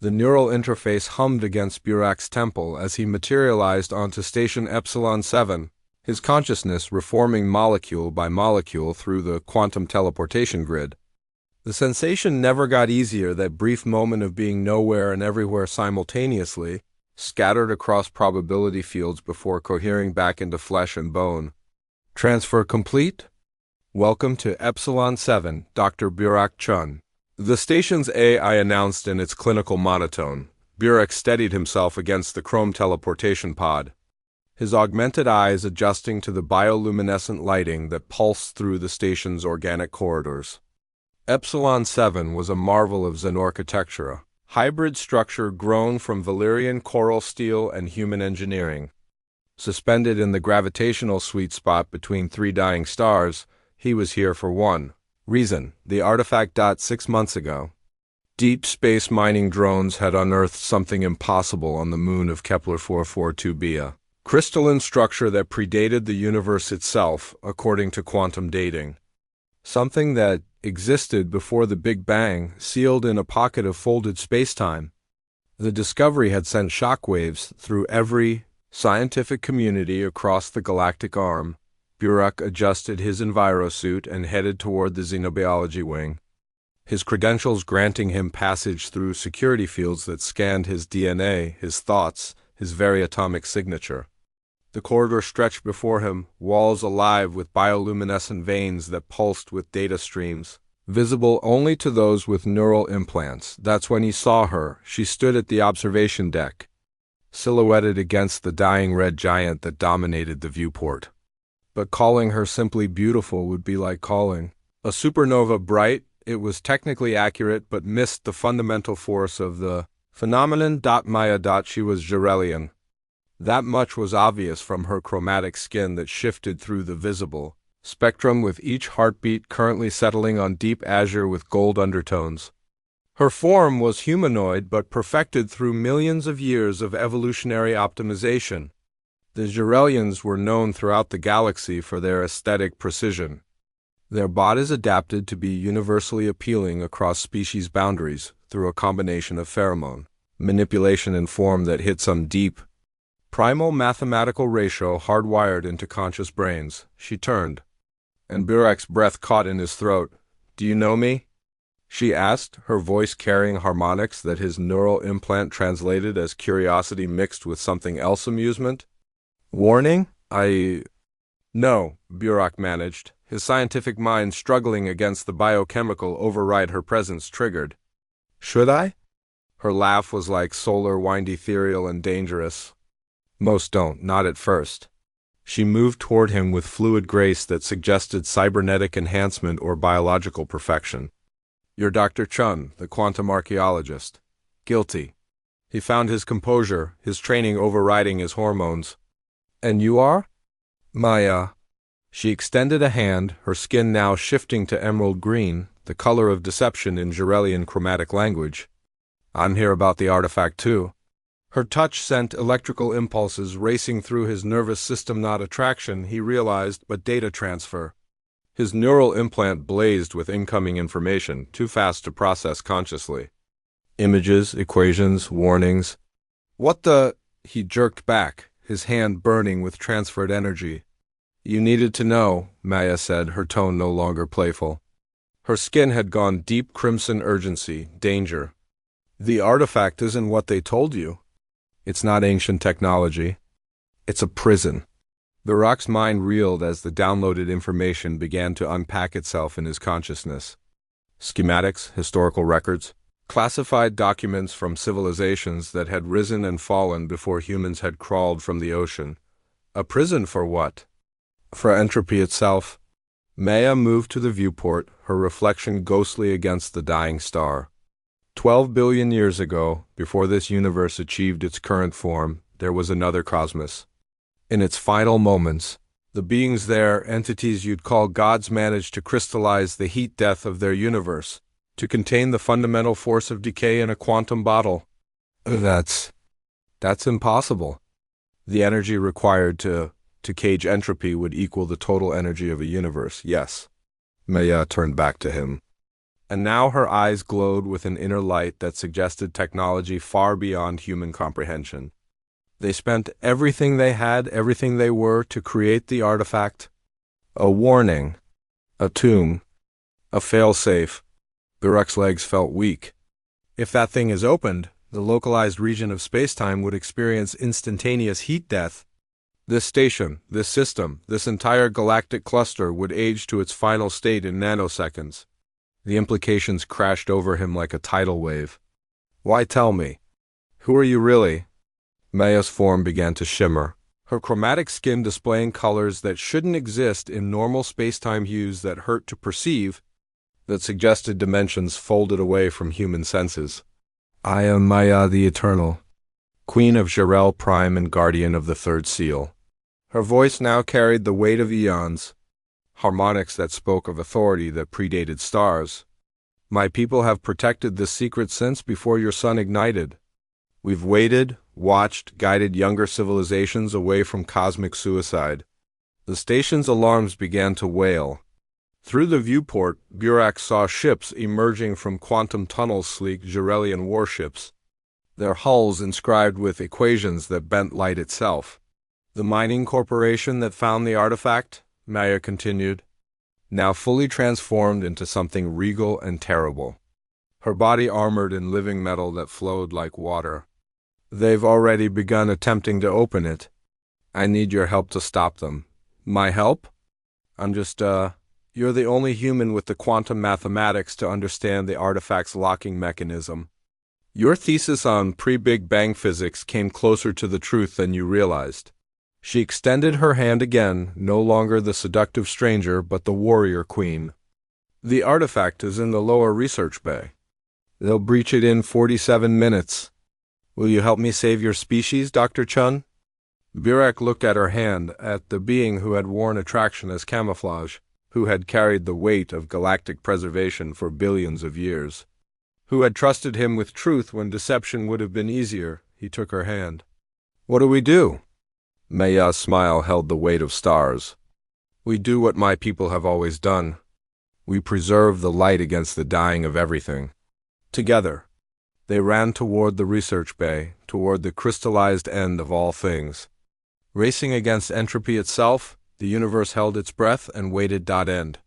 The neural interface hummed against Burak's temple as he materialized onto Station Epsilon 7, his consciousness reforming molecule by molecule through the quantum teleportation grid. The sensation never got easier, that brief moment of being nowhere and everywhere simultaneously, scattered across probability fields before cohering back into flesh and bone. Transfer complete? Welcome to Epsilon 7, Dr. Burak Chun. The station's AI announced in its clinical monotone. Burak steadied himself against the chrome teleportation pod, his augmented eyes adjusting to the bioluminescent lighting that pulsed through the station's organic corridors. Epsilon 7 was a marvel of Xenorchitectura, hybrid structure grown from Valyrian coral steel and human engineering. Suspended in the gravitational sweet spot between three dying stars, he was here for one reason: the artifact. 6 months ago, deep space mining drones had unearthed something impossible on the moon of Kepler 442b, a crystalline structure that predated the universe itself, according to quantum dating. Something that existed before the Big Bang, sealed in a pocket of folded spacetime. The discovery had sent shockwaves through every scientific community across the galactic arm. Burak adjusted his envirosuit and headed toward the xenobiology wing, his credentials granting him passage through security fields that scanned his DNA, his thoughts, his very atomic signature. The corridor stretched before him, walls alive with bioluminescent veins that pulsed with data streams, visible only to those with neural implants. That's when he saw her. She stood at the observation deck, silhouetted against the dying red giant that dominated the viewport. But calling her simply beautiful would be like calling a supernova bright. It was technically accurate, but missed the fundamental force of the phenomenon. Maya. She was Jarelian. That much was obvious from her chromatic skin that shifted through the visible spectrum with each heartbeat, currently settling on deep azure with gold undertones. Her form was humanoid but perfected through millions of years of evolutionary optimization. The Jarelians were known throughout the galaxy for their aesthetic precision. Their bodies adapted to be universally appealing across species boundaries through a combination of pheromone manipulation and form that hit some deep, primal mathematical ratio hardwired into conscious brains. She turned, and Burak's breath caught in his throat. "Do you know me?" she asked, her voice carrying harmonics that his neural implant translated as curiosity mixed with something else: amusement. "Warning? No," Burak managed, his scientific mind struggling against the biochemical override her presence triggered. "Should I?" Her laugh was like solar wind, ethereal and dangerous. "Most don't, not at first." She moved toward him with fluid grace that suggested cybernetic enhancement or biological perfection. "You're Dr. Chun, the quantum archaeologist." Guilty. He found his composure, his training overriding his hormones. "And you are?" "Maya." She extended a hand, her skin now shifting to emerald green, the color of deception in Jarelian chromatic language. "I'm here about the artifact too." Her touch sent electrical impulses racing through his nervous system, not attraction, he realized, but data transfer. His neural implant blazed with incoming information, too fast to process consciously. Images, equations, warnings. "What the—" He jerked back, his hand burning with transferred energy. "You needed to know," Maya said, her tone no longer playful. Her skin had gone deep crimson: urgency, danger. "The artifact isn't what they told you. It's not ancient technology. It's a prison." Burak's mind reeled as the downloaded information began to unpack itself in his consciousness. Schematics, historical records, classified documents from civilizations that had risen and fallen before humans had crawled from the ocean. A prison for what? For entropy itself. Maya moved to the viewport, her reflection ghostly against the dying star. 12 billion years ago, before this universe achieved its current form, there was another cosmos. In its final moments, the beings there, entities you'd call gods, managed to crystallize the heat death of their universe, to contain the fundamental force of decay in a quantum bottle. That's impossible. The energy required to cage entropy would equal the total energy of a universe, yes. Maya turned back to him. And now her eyes glowed with an inner light that suggested technology far beyond human comprehension. They spent everything they had, everything they were, to create the artifact. A warning, a tomb, a fail-safe. Burak's legs felt weak. If that thing is opened, the localized region of spacetime would experience instantaneous heat death. This station, this system, this entire galactic cluster would age to its final state in nanoseconds. The implications crashed over him like a tidal wave. Why tell me? Who are you really? Maya's form began to shimmer, her chromatic skin displaying colors that shouldn't exist in normal spacetime hues that hurt to perceive, that suggested dimensions folded away from human senses. I am Maya the Eternal, Queen of Jarrell Prime and Guardian of the Third Seal. Her voice now carried the weight of eons, harmonics that spoke of authority that predated stars. My people have protected this secret since before your sun ignited. We've waited, watched, guided younger civilizations away from cosmic suicide. The station's alarms began to wail. Through the viewport, Burak saw ships emerging from quantum tunnels, sleek Jarellian warships, their hulls inscribed with equations that bent light itself. The mining corporation that found the artifact, Maya continued, now fully transformed into something regal and terrible, her body armored in living metal that flowed like water. They've already begun attempting to open it. I need your help to stop them. My help? You're the only human with the quantum mathematics to understand the artifact's locking mechanism. Your thesis on pre-Big Bang physics came closer to the truth than you realized. She extended her hand again, no longer the seductive stranger, but the warrior queen. The artifact is in the lower research bay. They'll breach it in 47 minutes. Will you help me save your species, Dr. Chun? Burak looked at her hand, at the being who had worn attraction as camouflage, who had carried the weight of galactic preservation for billions of years, who had trusted him with truth when deception would have been easier. He took her hand. What do we do? Maya's smile held the weight of stars. We do what my people have always done. We preserve the light against the dying of everything. Together, they ran toward the research bay, toward the crystallized end of all things. Racing against entropy itself, the universe held its breath and waited. End.